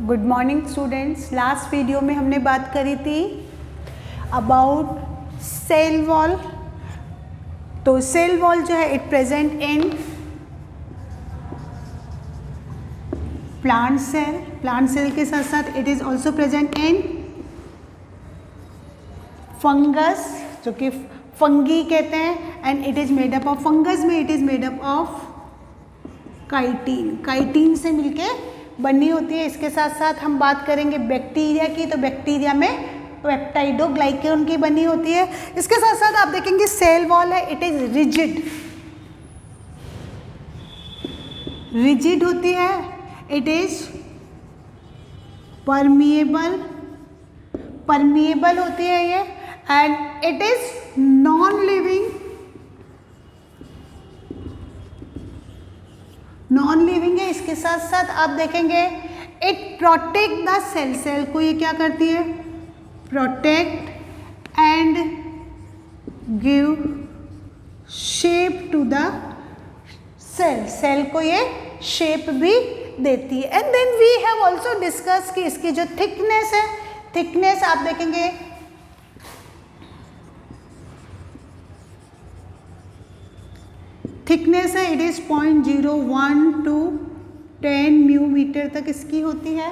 Good morning students. Last video में हमने बात करी थी अबाउट सेल वॉल। तो सेल वॉल जो है it present in plant cell के साथ साथ it is also present in fungus, जो कि फंगी कहते हैं, and it is made up of, fungus में it is made up of chitin से मिलके बनी होती है। इसके साथ साथ हम बात करेंगे बैक्टीरिया की, तो बैक्टीरिया में पेप्टाइडोग्लाइकेन की बनी होती है। इसके साथ साथ आप देखेंगे सेल वॉल है, इट इज रिजिड होती है, इट इज परमिएबल होती है ये, and it is non living है। इसके साथ साथ आप देखेंगे इट प्रोटेक्ट द सेल को ये क्या करती है, protect and give shape to the cell को ये शेप भी देती है। And then we have also discuss कि इसकी जो थिकनेस है, थिकनेस आप देखेंगे थिकनेस है, इट इज़ 0.01 to 10 म्यूमीटर तक इसकी होती है।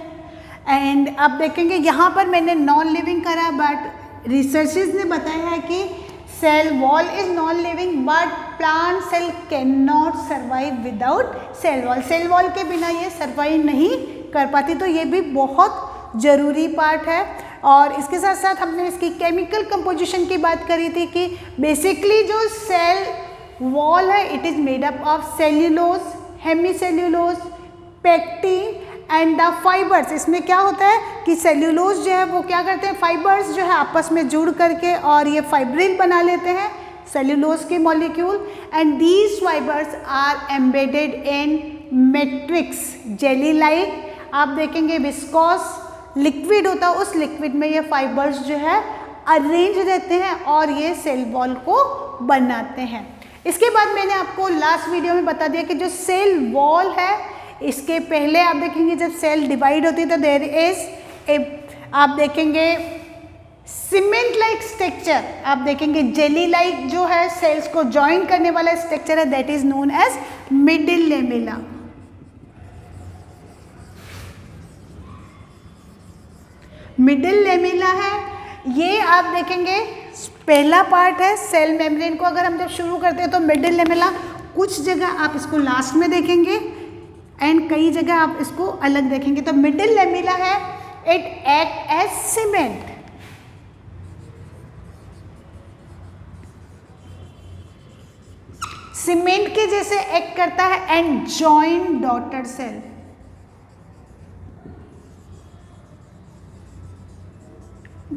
एंड आप देखेंगे यहाँ पर मैंने नॉन लिविंग करा, बट रिसर्चर्स ने बताया है कि cell wall is non living but plant cell can not survive without cell wall. Cell wall के बिना ये सर्वाइव नहीं कर पाती, तो ये भी बहुत ज़रूरी पार्ट है। और इसके साथ साथ हमने इसकी केमिकल कंपोजिशन की बात करी थी कि बेसिकली जो सेल वॉल है it is made up of cellulose, hemicellulose, pectin and the fibres. इसमें क्या होता है कि सेल्यूलोज जो है वो क्या करते हैं, फाइबर्स जो है आपस में जुड़ करके और ये फाइब्रिल बना लेते हैं सेल्यूलोज के molecule, and these fibres are embedded in matrix jelly like. आप देखेंगे विस्कोस लिक्विड होता है, उस लिक्विड में ये फाइबर्स जो है अरेंज रहते हैं और ये सेल वॉल को बनाते हैं। इसके बाद मैंने आपको लास्ट वीडियो में बता दिया कि जो सेल वॉल है, इसके पहले आप देखेंगे जब सेल डिवाइड होती है तो देयर इज ए, आप देखेंगे सीमेंट लाइक स्ट्रक्चर, आप देखेंगे जेली लाइक जो है सेल्स को ज्वाइन करने वाला स्ट्रक्चर है, that is known as middle lamella. Middle lamella है ये, आप देखेंगे पहला पार्ट है सेल मेम्ब्रेन को अगर हम जब शुरू करते हैं तो मिडिल लेमेला, कुछ जगह आप इसको लास्ट में देखेंगे एंड कई जगह आप इसको अलग देखेंगे। तो मिडिल लेमेला है, it act as cement, cement के जैसे एक्ट करता है, and join daughter cell.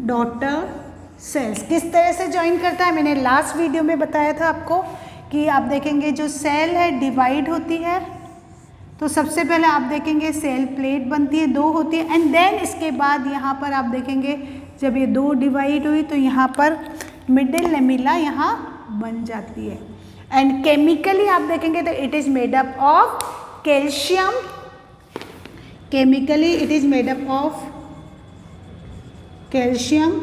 Daughter cells किस तरह से ज्वाइन करता है, मैंने लास्ट वीडियो में बताया था आपको कि आप देखेंगे जो सेल है डिवाइड होती है, तो सबसे पहले आप देखेंगे सेल प्लेट बनती है, 2 होती है, एंड देन इसके बाद यहाँ पर आप देखेंगे जब ये 2 डिवाइड हुई तो यहाँ पर मिडिल लेमेला यहाँ बन जाती है। एंड केमिकली आप देखेंगे तो it is made up of calcium, chemically it is made up of calcium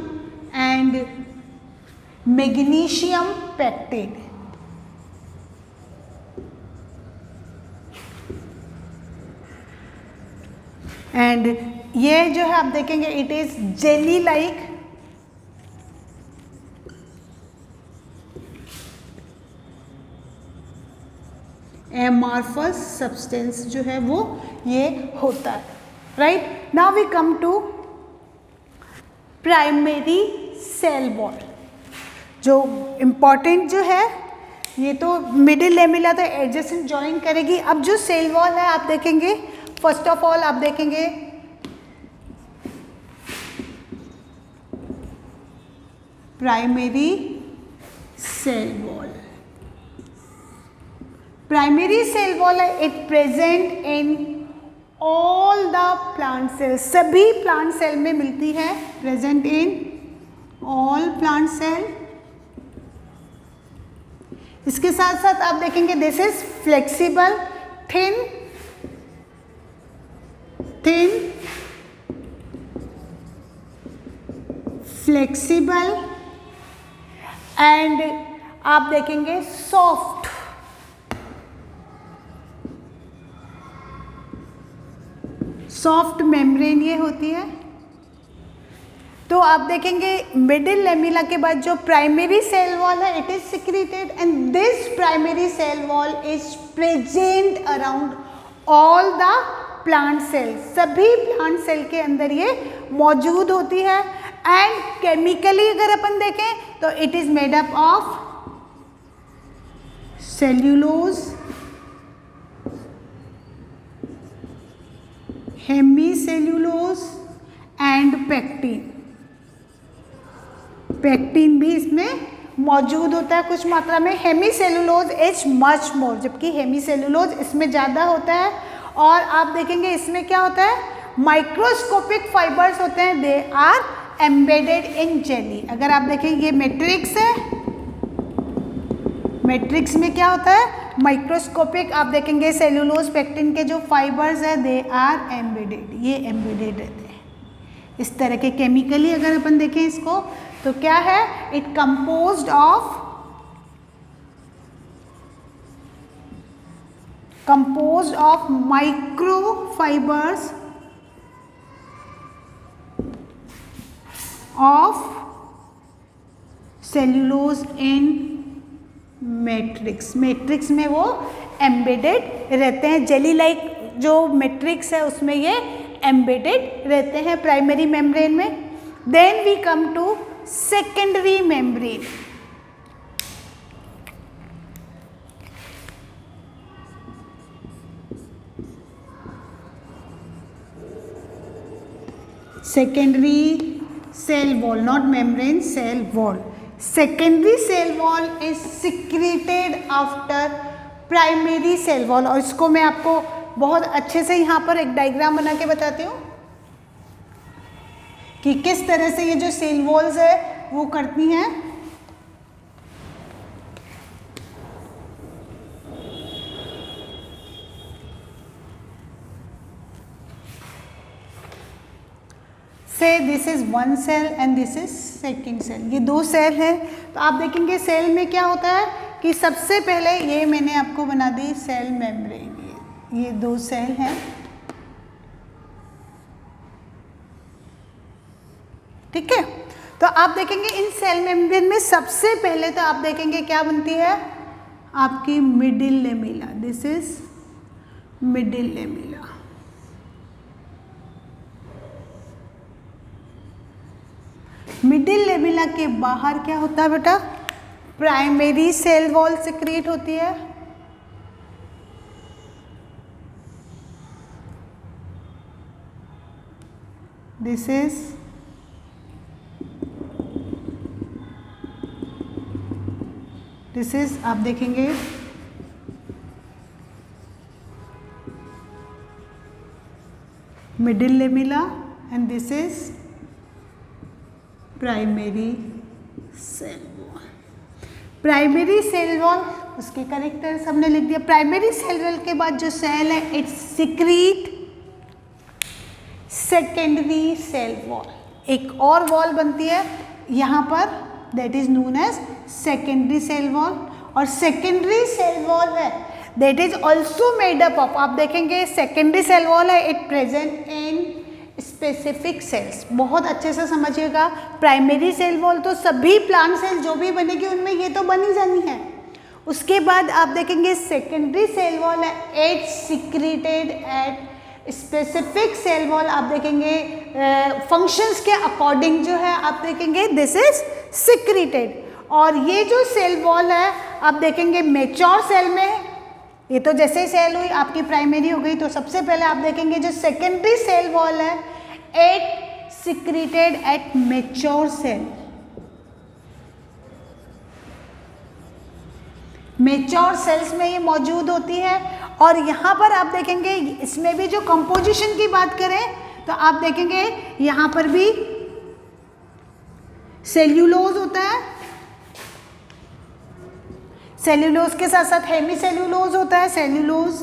and magnesium pectate। And ये जो है आप देखेंगे it is jelly like, amorphous substance जो है वो ये होता है, right. Now we come to primary cell wall. जो इम्पॉर्टेंट जो है ये तो मिडिल लेमेला तो एडजेसेंट ज्वाइन करेगी। अब जो सेल वॉल है आप देखेंगे, फर्स्ट ऑफ ऑल आप देखेंगे primary cell wall. Primary cell wall है, it present in all the plant cell, सभी प्लांट सेल में मिलती है, present in all plant cell. इसके साथ साथ आप देखेंगे this is flexible, thin flexible and आप देखेंगे सॉफ्ट। सॉफ्ट मेम्ब्रेन ये होती है। तो आप देखेंगे मिडिल लेमिला के बाद जो प्राइमरी सेल वॉल है it is secreted and this primary cell wall is present around all the plant cell. सभी प्लांट सेल के अंदर ये मौजूद होती है एंड केमिकली अगर अपन देखें तो it is made up of cellulose, hemicellulose and pectin. Pectin भी इसमें मौजूद होता है कुछ मात्रा में। हेमीसेल्यूलोज इज मच मोर, जबकि हेमीसेल्यूलोज इसमें ज़्यादा होता है। और आप देखेंगे इसमें क्या होता है, माइक्रोस्कोपिक फाइबर्स होते हैं, they are embedded in jelly. अगर आप देखें ये मैट्रिक्स है, मैट्रिक्स में क्या होता है, माइक्रोस्कोपिक आप देखेंगे सेल्यूलोज पेक्टिन के जो फाइबर्स है दे आर एम्बेडेड, ये एम्बेडेड रहते हैं इस तरह के। केमिकली अगर अपन देखें इसको तो क्या है, it composed of microfibers of cellulose in matrix. Matrix में वो एम्बेडेड रहते हैं, जेली लाइक जो मैट्रिक्स है उसमें ये एम्बेडेड रहते हैं प्राइमरी मेम्ब्रेन में। Then we come to secondary membrane. Secondary cell wall, not membrane, cell wall. Secondary cell wall is secreted after primary cell wall। और इसको मैं आपको बहुत अच्छे से यहाँ पर एक डायग्राम बना के बताती हूँ कि किस तरह से ये जो सेल वॉल्स है वो करती हैं। So this is one cell and this is second cell, ये दो सेल है। तो आप देखेंगे सेल में क्या होता है कि सबसे पहले ये मैंने आपको बना दी सेल मेम्ब्रेन, ये दो सेल हैं, ठीक है। तो आप देखेंगे इन सेल मेम्ब्रेन में सबसे पहले तो आप देखेंगे क्या बनती है आपकी middle lamella, this is middle lamella. Middle lamella के बाहर क्या होता है बेटा, प्राइमरी सेल वॉल सिक्रीट होती है। दिस इज आप देखेंगे middle lamella and this is primary cell wall. Primary cell wall उसके करेक्टर्स हमने लिख दिया। प्राइमरी सेल वॉल के बाद जो सेल है it's secrete secondary cell wall. एक और वॉल बनती है यहाँ पर, that is known as secondary cell wall. और सेकेंडरी सेल वॉल है that is also made up of, आप देखेंगे सेकेंडरी सेल वॉल है it present in specific cells. बहुत अच्छे से समझिएगा, प्राइमरी सेल वॉल तो सभी प्लांट सेल जो भी बनेगी उनमें ये तो बनी जानी है। उसके बाद आप देखेंगे सेकेंडरी सेल वॉल है it secreted at specific cell wall. आप देखेंगे फंक्शंस के अकॉर्डिंग जो है आप देखेंगे दिस इज सिक्रीटेड। और ये जो सेल वॉल है आप देखेंगे मेच्योर सेल में, ये तो जैसे ही सेल हुई आपकी प्राइमरी हो गई, तो सबसे पहले आप देखेंगे जो सेकेंडरी सेल वॉल है it secreted at mature cell. Mature cells में ये मौजूद होती है। और यहाँ पर आप देखेंगे इसमें भी जो कंपोजिशन की बात करें तो आप देखेंगे यहाँ पर भी सेल्यूलोज होता है, सेल्यूलोज के साथ साथ हेमी सेल्यूलोज होता है, सेल्यूलोज।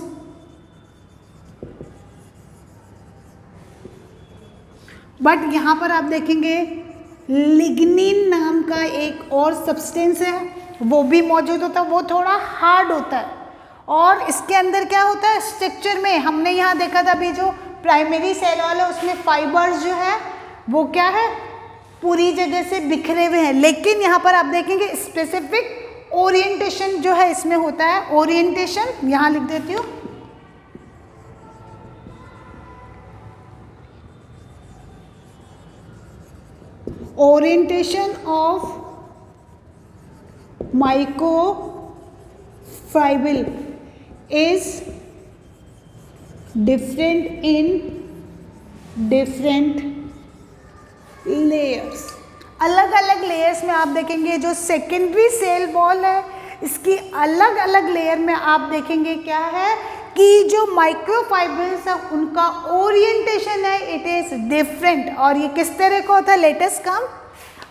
बट यहाँ पर आप देखेंगे लिग्निन नाम का एक और सब्सटेंस है, वो भी मौजूद होता है, वो थोड़ा हार्ड होता है। और इसके अंदर क्या होता है स्ट्रक्चर में, हमने यहाँ देखा था अभी जो प्राइमरी सेल वॉल है उसमें फाइबर्स जो है वो क्या है पूरी जगह से बिखरे हुए हैं, लेकिन यहाँ पर आप देखेंगे स्पेसिफिक ओरिएंटेशन जो है इसमें होता है। ओरिएंटेशन यहाँ लिख देती हूँ, orientation of microfibril is different in different layers। अलग अलग लेयर्स में आप देखेंगे जो सेकेंडरी सेल वॉल है इसकी अलग अलग लेयर में आप देखेंगे क्या है कि जो माइक्रोफाइब्रिल्स है उनका ओरिएंटेशन है इट इज डिफरेंट। और ये किस तरह का होता है, लेटेस्ट कम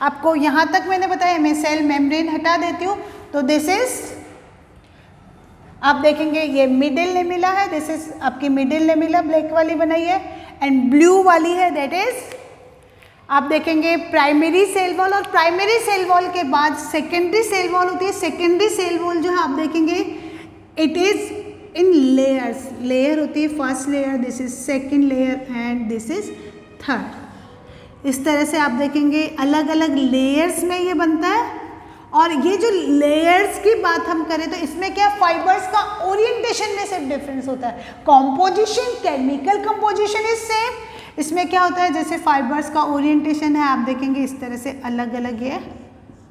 आपको यहाँ तक मैंने बताया। मैं सेल मेम्ब्रेन हटा देती हूँ तो दिस इज आप देखेंगे ये मिडिल लेमिला है, दिस इज आपकी मिडिल लेमिला ब्लैक वाली बनाई है, एंड ब्लू वाली है दैट इज आप देखेंगे प्राइमरी सेल वॉल। और प्राइमरी सेल वॉल के बाद सेकेंडरी सेल वॉल होती है। सेकेंडरी सेल वॉल जो है आप देखेंगे it is in layers, layer होती है first layer, this is second layer and this is third. इस तरह से आप देखेंगे अलग अलग लेयर्स में ये बनता है। और ये जो लेयर्स की बात हम करें तो इसमें क्या फाइबर्स का ओरिएंटेशन में सिर्फ डिफरेंस होता है, composition chemical composition is same. इसमें क्या होता है जैसे फाइबर्स का ओरिएंटेशन है आप देखेंगे इस तरह से अलग अलग ये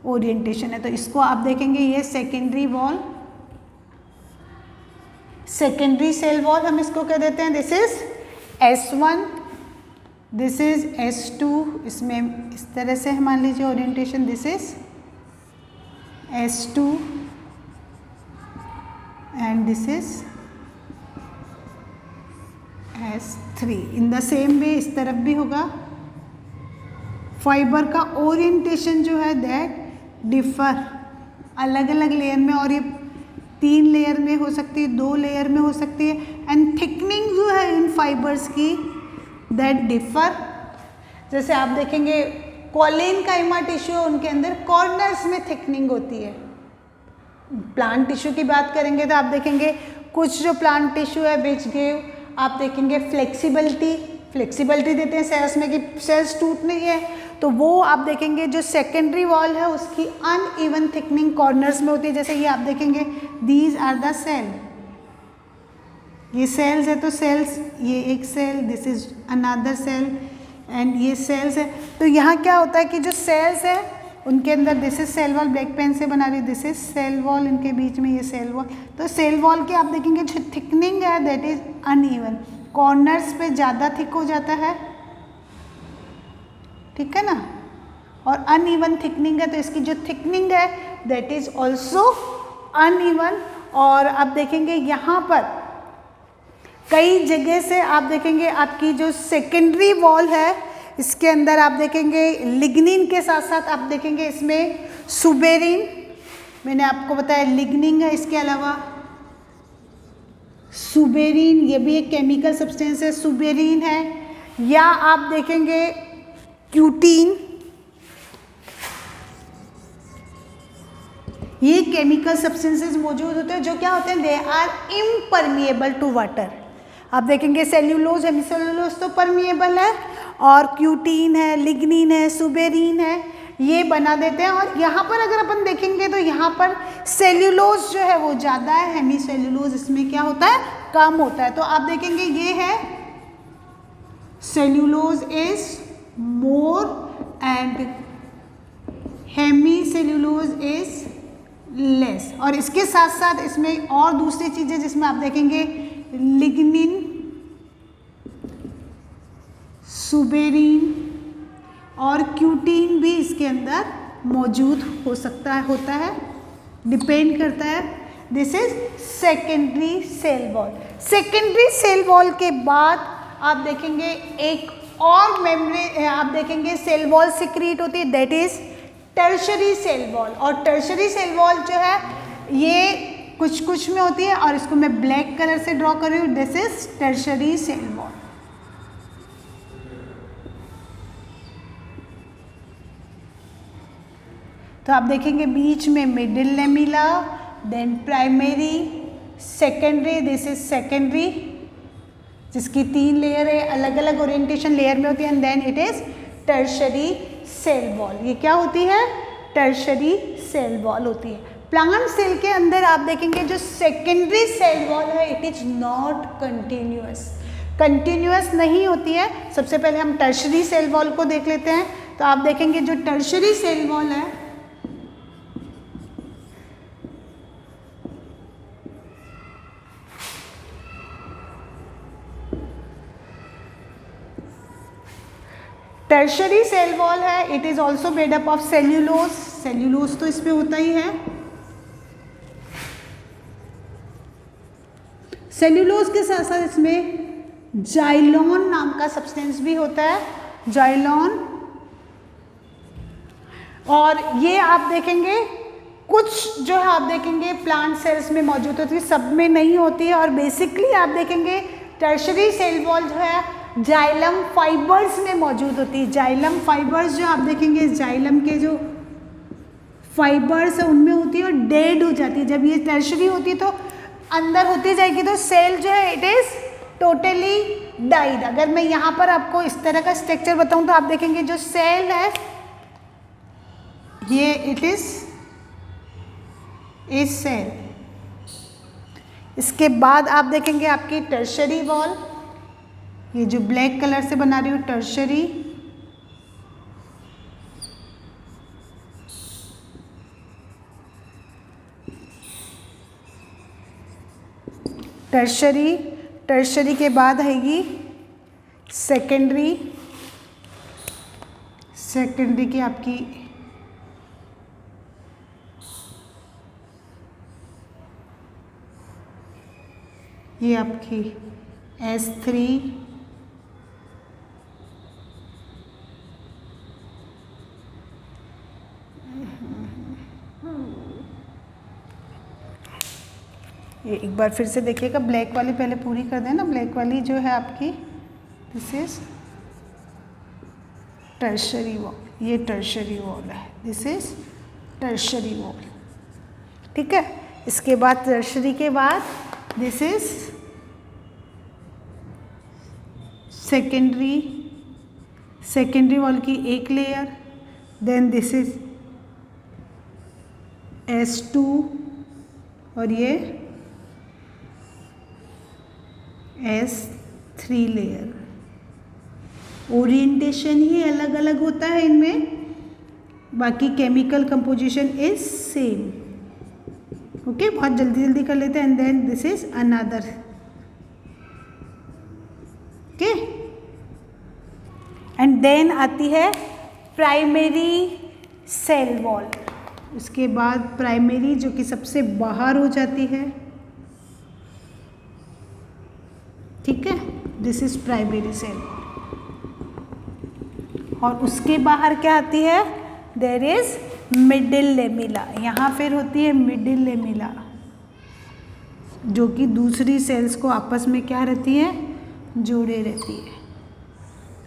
ओरिएंटेशन है। तो इसको आप देखेंगे ये secondary wall, secondary cell wall हम इसको कह देते हैं, this is S1, this is S2। इसमें इस तरह से मान लीजिए orientation, this is S2 and this is S3। In the same way इस तरफ भी होगा। फाइबर का ओरिएंटेशन जो है दैट डिफर अलग अलग लेयर में, और ये 3 लेयर में हो सकती है, 2 लेयर में हो सकती है। एंड थिकनिंग जो है इन फाइबर्स की दैट डिफर। जैसे आप देखेंगे कॉलिन काइमा टिश्यू उनके अंदर कॉर्नर्स में थिकनिंग होती है। प्लांट टिश्यू की बात करेंगे तो आप देखेंगे कुछ जो प्लांट टिश्यू है विच गिव आप देखेंगे फ्लेक्सिबिलिटी देते हैं सेल्स में कि सेल्स टूट नहीं है, तो वो आप देखेंगे जो सेकेंडरी वॉल है उसकी अनइवन थिकनिंग कॉर्नर्स में होती है। जैसे ये आप देखेंगे दीज आर द सेल, ये सेल्स है तो सेल्स, ये एक cell, this is another cell and ये सेल्स है। तो यहाँ क्या होता है कि जो सेल्स है उनके अंदर this is cell wall, black pen से बना रही, दिस इज सेल वॉल, इनके बीच में ये सेल वॉल। तो सेल वॉल के आप देखेंगे जो थिकनिंग है दैट इज अनइवन, कॉर्नर्स पे ज़्यादा थिक हो जाता है, ठीक है ना, और अनइवन थिकनिंग है तो इसकी जो थिकनिंग है दैट इज ऑल्सो अनइवन। और आप देखेंगे यहाँ पर कई जगह से आप देखेंगे आपकी जो सेकेंडरी वॉल है इसके अंदर आप देखेंगे लिग्निन के साथ साथ आप देखेंगे इसमें सुबेरिन, मैंने आपको बताया लिग्निन है, इसके अलावा सुबेरिन ये भी एक केमिकल सब्सटेंस है, सुबेरिन है, या आप देखेंगे क्यूटीन, ये केमिकल सब्सटेंसेस मौजूद होते हैं जो क्या होते हैं they are impermeable to water. आप देखेंगे सेल्यूलोज, हेमीसेल्यूलोज तो परमिएबल है, और क्यूटीन है, लिग्निन है, सुबेरिन है, ये बना देते हैं। और यहाँ पर अगर अपन देखेंगे तो यहाँ पर सेल्यूलोज जो है वो ज़्यादा है, हेमीसेल्यूलोज इसमें क्या होता है कम होता है। तो आप देखेंगे ये है cellulose is more and hemicellulose is less. और इसके साथ साथ इसमें और दूसरी चीज़ें जिसमें आप देखेंगे लिग्निन, सुबेरिन और क्यूटीन भी इसके अंदर मौजूद हो सकता है, होता है, डिपेंड करता है। This is secondary cell wall. Secondary cell wall के बाद आप देखेंगे एक और मेम्ब्रेन आप देखेंगे सेल वॉल सिक्रीट होती है that is tertiary cell wall. और टर्शरी सेल वॉल जो है ये कुछ में होती है, और इसको मैं ब्लैक कलर से ड्रॉ कर रही हूँ, this is tertiary cell wall. तो आप देखेंगे बीच में middle lamella, then primary, secondary, this is secondary जिसकी 3 लेयर है, अलग अलग ओरिएंटेशन लेयर में होती है, and then it is tertiary cell wall. ये क्या होती है? टर्शरी सेल वॉल होती है। प्लांट सेल के अंदर आप देखेंगे जो सेकेंडरी सेल वॉल है it is not continuous, continuous नहीं होती है। सबसे पहले हम टर्शरी सेल वॉल को देख लेते हैं। तो आप देखेंगे जो टर्शरी सेल वॉल है टर्शरी सेल वॉल है, it is also made up of cellulose, cellulose तो इसमें होता ही है। सेल्यूलोज के साथ साथ इसमें जाइलोन नाम का सब्सटेंस भी होता है, जाइलोन। और ये आप देखेंगे कुछ जो है आप देखेंगे प्लांट सेल्स में मौजूद होती है, सब में नहीं होती है। और बेसिकली आप देखेंगे टर्शरी सेल वॉल जो है जाइलम फाइबर्स में मौजूद होती है। जाइलम फाइबर्स जो आप देखेंगे जाइलम के जो फाइबर्स है उनमें होती है और डेड हो जाती है। जब ये टर्शरी होती है तो अंदर होती जाएगी तो सेल जो है इट इज टोटली डाइड। अगर मैं यहाँ पर आपको इस तरह का स्ट्रक्चर बताऊँ तो आप देखेंगे जो सेल है ये इट इज सेल। इसके बाद आप देखेंगे आपकी टर्शरी वॉल, ये जो ब्लैक कलर से बना रही हूँ टर्शरी, टर्शरी, टर्शरी के बाद आएगी सेकेंडरी, सेकेंडरी की आपकी ये आपकी S3, ये एक बार फिर से देखिएगा, ब्लैक वाली पहले पूरी कर देना। ब्लैक वाली जो है आपकी दिस इज टर्शरी वॉल, ये टर्शरी वॉल है, दिस इज टर्शरी वॉल, ठीक है। इसके बाद टर्शरी के बाद this is secondary, secondary wall की एक layer, then this is S2 और ये S3 लेयर। ओरिएंटेशन ही अलग अलग होता है इनमें, बाकी chemical composition is same. Okay, बहुत जल्दी जल्दी कर लेते हैं। And then this is another, okay. And then आती है प्राइमरी सेल वॉल। उसके बाद प्राइमरी जो कि सबसे बाहर हो जाती है, ठीक है, दिस इज प्राइमरी सेल। और उसके बाहर क्या आती है? There is middle lamella. यहाँ फिर होती है मिडिल लेमिला जो कि दूसरी सेल्स को आपस में क्या रहती है? जोड़े रहती है।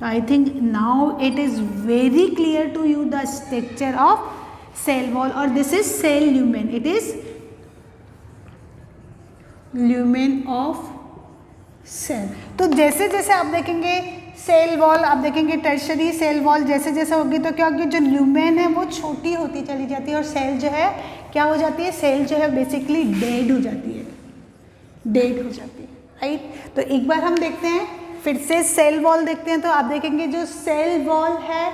I think now it is very clear to you the structure of cell wall. और this is cell lumen, it is lumen of cell. तो जैसे जैसे आप देखेंगे सेल वॉल, आप देखेंगे टर्शरी सेल वॉल जैसे जैसे होगी तो क्या होगी, जो ल्यूमेन है वो छोटी होती चली जाती है और सेल जो है क्या हो जाती है? सेल जो है बेसिकली डेड हो जाती है, डेड हो जाती है, राइट। तो एक बार हम देखते हैं फिर से सेल वॉल देखते हैं। तो आप देखेंगे जो सेल वॉल है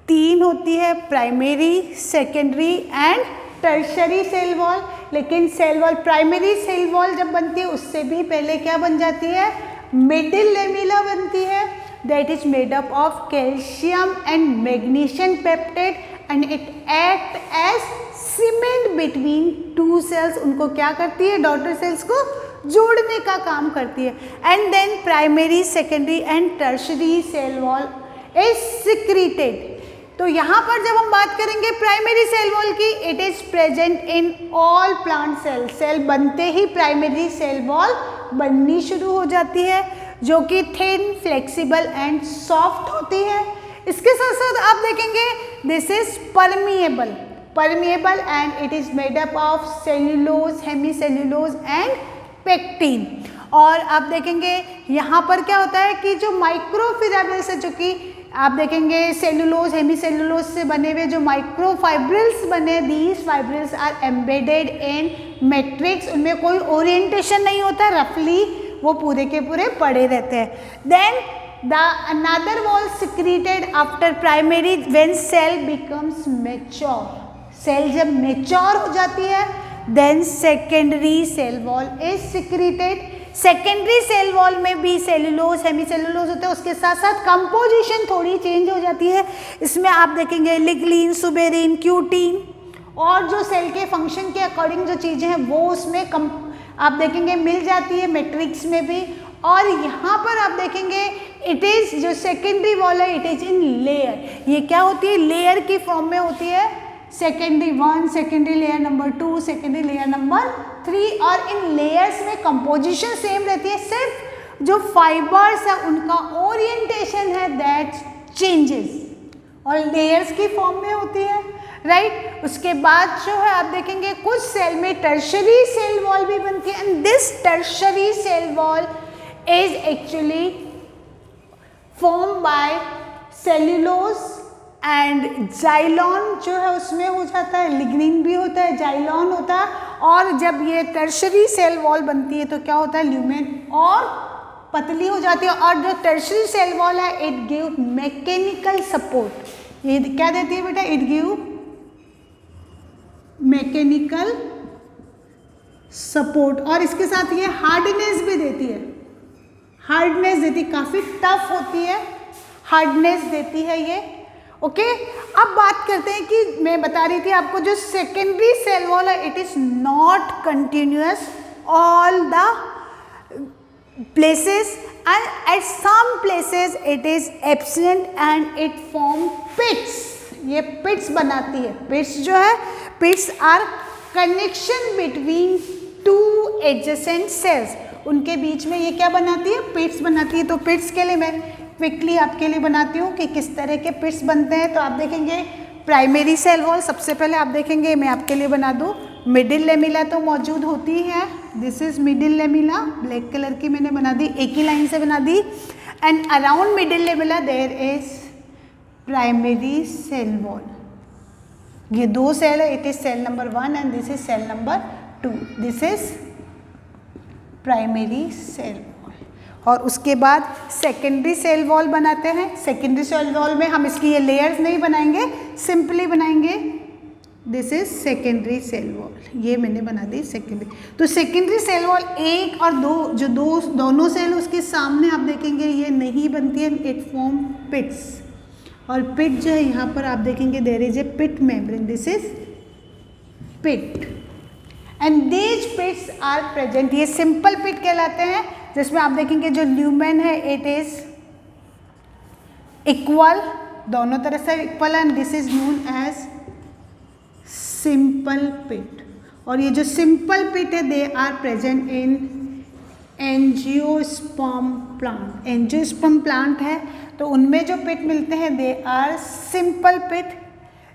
3 होती है, primary, secondary and tertiary cell wall. लेकिन cell wall, primary cell wall जब बनती है उससे भी पहले क्या बन जाती है? मिडिल लेमिला बनती है, that is made up of calcium and magnesium peptide and it act as cement between 2 cells. उनको क्या करती है? डॉटर सेल्स को जोड़ने का काम करती है। And then primary, secondary and tertiary cell wall is secreted. तो यहाँ पर जब हम बात करेंगे प्राइमरी सेल वॉल की, it is present in all plant cell. Cell बनते ही प्राइमरी सेल वॉल बननी शुरू हो जाती है जो कि थिन, फ्लेक्सिबल एंड सॉफ्ट होती है। इसके साथ साथ आप देखेंगे this is permeable, permeable and it is made up of cellulose, hemicellulose and pectin. और आप देखेंगे यहाँ पर क्या होता है कि जो माइक्रोफिलामेंट्स है, जो कि आप देखेंगे सेल्यूलोज हेमीसेल्यूलोज से बने हुए जो माइक्रोफाइब्रिल्स बने, these fibrils are embedded in matrix, उनमें कोई ओरिएंटेशन नहीं होता, रफली वो पूरे के पूरे पड़े रहते हैं। Then the another wall secreted after primary when cell becomes mature, cell जब मैच्योर हो जाती है then secondary cell wall is secreted. Secondary cell wall में भी सेल्यूलोज हेमीसेल्यूलोज होता है, उसके साथ साथ कंपोजिशन थोड़ी चेंज हो जाती है। इसमें आप देखेंगे लिग्लिन, सुबेरिन, क्यूटीन और जो सेल के फंक्शन के अकॉर्डिंग जो चीज़ें हैं वो उसमें आप देखेंगे मिल जाती है मैट्रिक्स में भी। और यहाँ पर आप देखेंगे इट इज़ जो सेकेंडरी वॉल है इट इज़ इन लेयर, ये क्या होती है लेयर की फॉर्म में होती है, secondary 1, secondary layer number 2, secondary layer number 3। और इन लेयर्स में कंपोजिशन सेम रहती है, सिर्फ जो फाइबर्स है उनका ओरिएंटेशन है दैट चेंजेस, और लेयर्स की फॉर्म में होती है, राइट। उसके बाद जो है आप देखेंगे कुछ सेल में टर्शरी सेल वॉल भी बनती है, and this tertiary cell wall is actually form by cellulose and xylan जो है उसमें हो जाता है, लिग्निन भी होता है, जाइलॉन होता है। और जब ये टर्शरी सेल वॉल बनती है तो क्या होता है ल्यूमेन और पतली हो जाती है। और जो टर्शरी सेल वॉल है इट गिव मैकेनिकल सपोर्ट, ये क्या देती है बेटा, इट गिव मैकेनिकल सपोर्ट, और इसके साथ ये हार्डनेस भी देती है, हार्डनेस देती है, काफ़ी टफ होती है, हार्डनेस देती है ये, ओके। अब बात करते हैं कि मैं बता रही थी आपको जो सेकेंडरी सेल वॉल है it is not continuous all the places and at some places it is absent and it form pits, ये पिट्स बनाती है। पिट्स जो है, pits are connection between two adjacent cells, उनके बीच में ये क्या बनाती है, पिट्स बनाती है। तो पिट्स के लिए मैं क्विकली आपके लिए बनाती हूँ कि किस तरह के पिट्स बनते हैं। तो आप देखेंगे प्राइमरी सेल वॉल, सबसे पहले आप देखेंगे मैं आपके लिए बना दूँ, मिडिल लेमिला तो मौजूद होती है, this is middle lamella, black colour की मैंने बना दी, एक ही लाइन से बना दी। And around middle lamella there is primary cell wall, ये दो सेल है, it is cell number 1 and this is cell number 2, this is primary cell wall. और उसके बाद सेकेंडरी सेल वॉल बनाते हैं। सेकेंडरी सेल वॉल में हम इसकी ये लेयर्स नहीं बनाएंगे, सिंपली बनाएंगे, this is secondary cell wall, ये मैंने बना दी सेकेंडरी। तो सेकेंडरी सेल वॉल 1 और 2 जो दोनों सेल उसके सामने आप देखेंगे ये नहीं बनती है, इट फॉर्म पिट्स। और पिट जो है यहाँ पर आप देखेंगे there is a pit membrane, this is pit and these pits are present, ये सिंपल पिट कहलाते हैं, जिसमें आप देखेंगे जो ल्यूमेन है इट इज इक्वल, दोनों तरफ से equal, and this is known as simple pit. और ये जो सिंपल पिट है they are present in angiosperm plant, angiosperm plant है तो उनमें जो पिट मिलते हैं दे आर सिंपल पिट।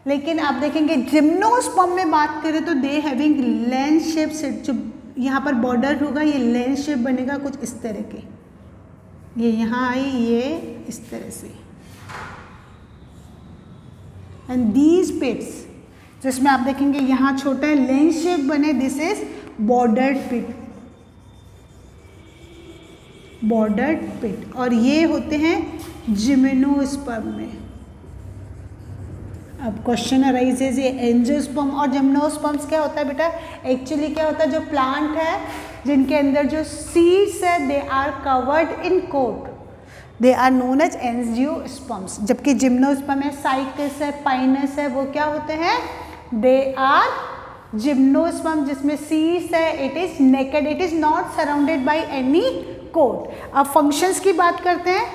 लेकिन आप देखेंगे जिम्नोस्पर्म में बात करें तो they having lens shape set, जो यहाँ पर बॉर्डर होगा ये लेंस शेप बनेगा कुछ इस तरह के, ये यहाँ आई ये इस तरह से, एंड दीज पिट्स जिसमें आप देखेंगे यहाँ छोटा है लेंस शेप बने, this is bordered pit, bordered pit. और ये होते हैं जिम्नोस्पर्म में। अब क्वेश्चन अराइजेज, ये एंजियोस्पर्म और जिम्नोस्पर्म्स क्या होता है बेटा, एक्चुअली क्या होता है जो प्लांट है जिनके अंदर जो सीड्स है they are covered in coat, they are known as angiosperms. जबकि जिम्नोस्पर्म है, साइकस है, पाइनस है, वो क्या होते हैं, दे आर जिम्नोस्पर्म जिसमें सीड्स है, it is naked, it is not surrounded by any coat. अब फंक्शंस की बात करते हैं,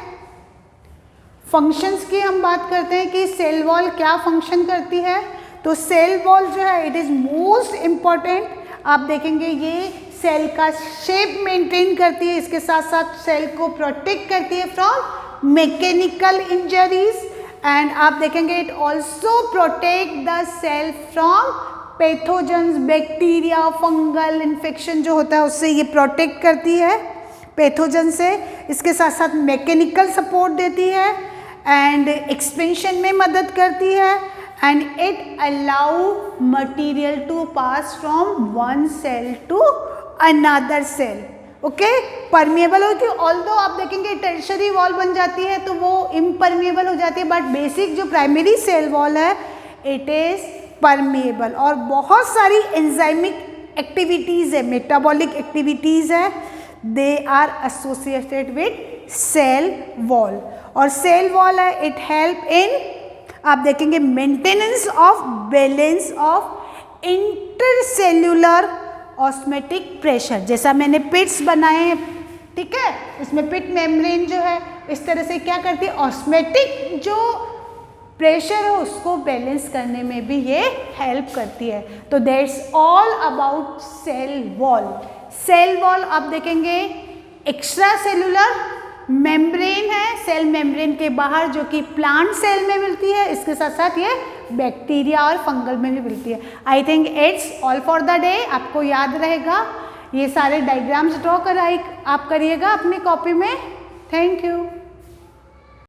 फंक्शंस की हम बात करते हैं कि सेल वॉल क्या फंक्शन करती है। तो सेल वॉल जो है इट इज़ मोस्ट इम्पॉर्टेंट, आप देखेंगे ये सेल का शेप मेंटेन करती है, इसके साथ साथ सेल को प्रोटेक्ट करती है फ्रॉम मैकेनिकल इंजरीज एंड आप देखेंगे it also protect the cell from pathogens, bacteria, fungal infection जो होता है उससे ये प्रोटेक्ट करती है पैथोजन से। इसके साथ साथ मैकेनिकल सपोर्ट देती है एंड एक्सपेंशन में मदद करती है and it allow material to pass from one cell to another cell. Okay, permeable होती है, ऑल्दो आप देखेंगे टर्शरी वॉल बन जाती है तो वो इम्परमेबल हो जाती है, बट बेसिक जो प्राइमरी सेल वॉल है इट इज़ परमेबल। और बहुत सारी एंजाइमिक एक्टिविटीज़ है, मेटाबॉलिक एक्टिविटीज़ है, they are associated with cell wall. और सेल वॉल है इट हेल्प इन, आप देखेंगे maintenance of balance of intercellular osmotic pressure. जैसा मैंने पिट्स बनाए हैं, ठीक है, इसमें पिट मेम्ब्रेन जो है इस तरह से क्या करती है, ऑस्मेटिक जो प्रेशर है उसको बैलेंस करने में भी ये हेल्प करती है। तो that's all about cell wall. Cell wall आप देखेंगे एक्स्ट्रा सेलुलर मेम्ब्रेन है सेल मेम्ब्रेन के बाहर जो कि प्लांट सेल में मिलती है, इसके साथ साथ ये बैक्टीरिया और फंगल में भी मिलती है। I think it's all for the day. आपको याद रहेगा, ये सारे डायग्राम्स ड्रॉ कर आप करिएगा अपनी कॉपी में। Thank you.